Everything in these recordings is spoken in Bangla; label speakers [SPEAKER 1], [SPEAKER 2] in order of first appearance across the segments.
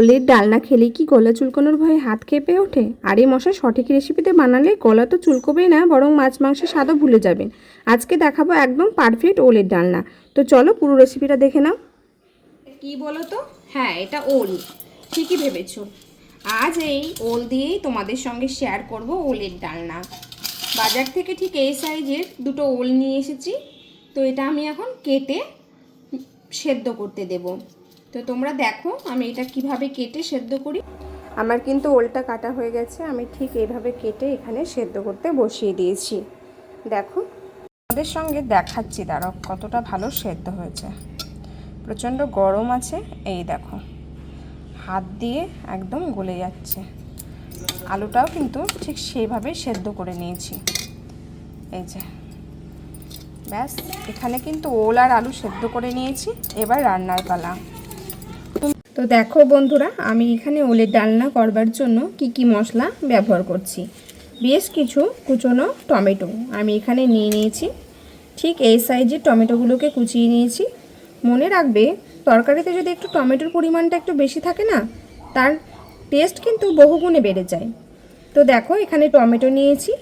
[SPEAKER 1] ওলের ডালনা খেলে কি গলা চুলকানোর ভয়ে হাত কেঁপে ওঠে? আর এই মশা সঠিক রেসিপিতে বানালে গলা তো চুলকবেই না, বরং মাছ মাংসের স্বাদও ভুলে যাবেন। আজকে দেখাবো একদম পারফেক্ট ওলের ডালনা। তো চলো পুরো রেসিপিটা দেখে নাও।
[SPEAKER 2] কি বলো তো, হ্যাঁ এটা ওল, ঠিকই ভেবেছো। আজ এই ওল দিয়েই তোমাদের সঙ্গে শেয়ার করব ওলের ডালনা। বাজার থেকে ঠিক এই সাইজের দুটো ওল নিয়ে এসেছি। তো এটা আমি এখন কেটে সেদ্ধ করতে দেব। তো তোমরা দেখো আমি এটা কিভাবে কেটে সেদ্ধ করি।
[SPEAKER 1] আমার কিন্তু ওলটা কাটা হয়ে গেছে, আমি ঠিক এইভাবে কেটে এখানে সেদ্ধ করতে বসিয়ে দিয়েছি। দেখো আমাদের সঙ্গে দেখাচ্ছি দাঁড়াও কতটা ভালো সেদ্ধ হয়েছে। প্রচণ্ড গরম আছে, এই দেখো হাত দিয়ে একদম গলে যাচ্ছে। আলুটাও কিন্তু ঠিক সেইভাবেই সেদ্ধ করে নিয়েছি। এই যে ব্যাস, এখানে কিন্তু ওল আর আলু সেদ্ধ করে নিয়েছি। এবার রান্নার পালা। তো দেখো বন্ধুরা, আমি এখানে ওলের ডালনা করবার জন্য কি মশলা ব্যবহার করছি। বেশ কিছু কুচনো টমেটো আমি এখানে নিয়ে নিয়েছি। ঠিক এই সাইজের টমেটোগুলোকে কুচিয়ে নিয়েছি। মনে রাখবে, তরকারিতে যদি একটু টমেটোর পরিমাণটা একটু বেশি থাকে না, তার টেস্ট কিন্তু বহুগুণে বেড়ে যায়। তো দেখো এখানে টমেটো নিয়েছি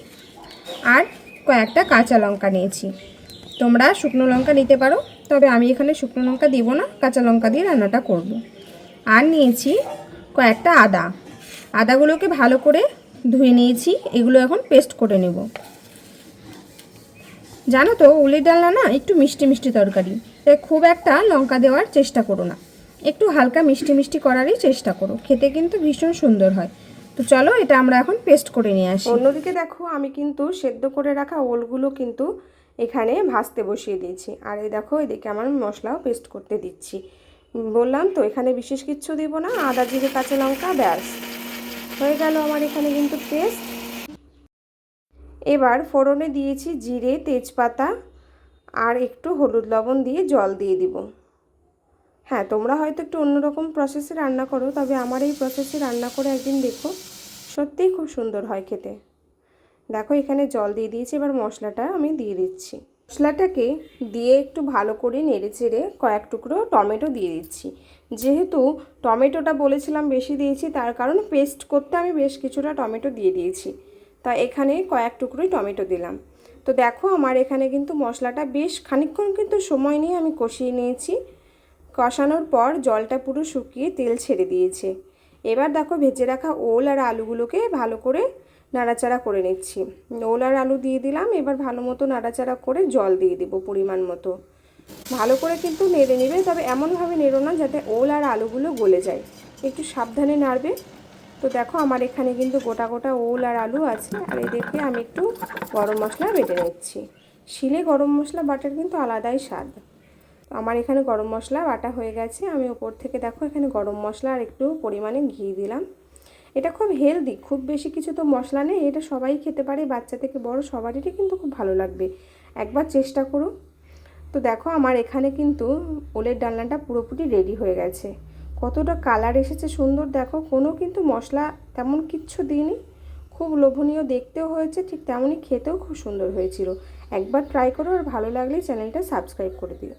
[SPEAKER 1] আর কয়েকটা কাঁচা লঙ্কা নিয়েছি। তোমরা শুকনো লঙ্কা নিতে পারো, তবে আমি এখানে শুকনো লঙ্কা দিব না, কাঁচা লঙ্কা দিয়ে রান্নাটা করব। আর নিয়েছি কয়েকটা আদাগুলোকে ভালো করে ধুয়ে নিয়েছি। এগুলো এখন পেস্ট করে নেব। জানো তো ওলের ডালনা না একটু মিষ্টি মিষ্টি তরকারি, তাই খুব একটা লঙ্কা দেওয়ার চেষ্টা করো না, একটু হালকা মিষ্টি মিষ্টি করারই চেষ্টা করো, খেতে কিন্তু ভীষণ সুন্দর হয়। তো চলো এটা আমরা এখন পেস্ট করে নিয়ে আসি। অন্যদিকে দেখো আমি কিন্তু সেদ্ধ করে রাখা ওলগুলো কিন্তু এখানে ভাজতে বসিয়ে দিয়েছি। আর এই দেখো এদিকে আমার মশলাও পেস্ট করতে দিচ্ছি। বললাম তো এখানে বিশেষ কিচ্ছু দিব না, আদা জিরে কাঁচা লঙ্কা, ব্যাস হয়ে গেল আমার এখানে কিন্তু পেস্ট। এবার ফোড়নে দিয়েছি জিরে, তেজপাতা আর একটু হলুদ লবণ দিয়ে জল দিয়ে দিব। হ্যাঁ, তোমরা হয়তো একটু অন্যরকম প্রসেসে রান্না করো, তবে আমার এই প্রসেসে রান্না করে একদিন দেখো, সত্যিই খুব সুন্দর হয় খেতে। দেখো এখানে জল দিয়ে দিয়েছি, এবার মশলাটা আমি দিয়ে দিচ্ছি। মশলাটাকে দিয়ে একটু ভালো করে নেড়ে চেড়ে কয়েক টুকরো টমেটো দিয়ে দিচ্ছি। যেহেতু টমেটোটা বলেছিলাম বেশি দিয়েছি, তার কারণে পেস্ট করতে আমি বেশ কিছুটা টমেটো দিয়ে দিয়েছি। তা এখানে কয়েক টুকরোই টমেটো দিলাম। তো দেখো আমার এখানে কিন্তু মশলাটা বেশ খানিকক্ষণ কিন্তু সময় নিয়ে আমি কষিয়ে নিয়েছি। কষানোর পর জলটা পুরো শুকিয়ে তেল ছেড়ে দিয়েছে। এবার দেখো ভেজে রাখা ওল আর আলুগুলোকে ভালো করে নাড়াচাড়া করে নিচ্ছি। ওল আর আলু দিয়ে দিলাম, এবার ভালো মতো নাড়াচাড়া করে জল দিয়ে দেবো পরিমাণ মতো। ভালো করে কিন্তু নেড়ে নেবে, তবে এমনভাবে নেড়ো না যাতে ওল আর আলুগুলো গলে যায়, একটু সাবধানে নাড়বে। তো দেখো আমার এখানে কিন্তু গোটা গোটা ওল আর আলু আছে। আর এদিকে আমি একটু গরম মশলা বেটে নিচ্ছি। শিলে গরম মশলা বাটার কিন্তু আলাদাই স্বাদ। আমার এখানে গরম মশলা বাটা হয়ে গেছে। আমি উপর থেকে দেখো এখানে গরম মশলা আর একটু পরিমাণে ঘি দিলাম। এটা খুব হেলদি, খুব বেশি কিছু তো মশলা নেই, এটা সবাই খেতে পারে, বাচ্চা থেকে বড় সবারই কিন্তু খুব ভালো লাগবে, একবার চেষ্টা করো। তো দেখো আমার এখানে কিন্তু ওলের ডালনাটা পুরোপুরি রেডি হয়ে গেছে। কতটা কালার এসেছে সুন্দর, দেখো কোনো কিন্তু মশলা তেমন কিচ্ছু দিইনি। খুব লোভনীয় দেখতেও হয়েছে, ঠিক তেমনই খেতেও খুব সুন্দর হয়েছিল। একবার ট্রাই করো, আর ভালো লাগলে চ্যানেলটা সাবস্ক্রাইব করে দিও।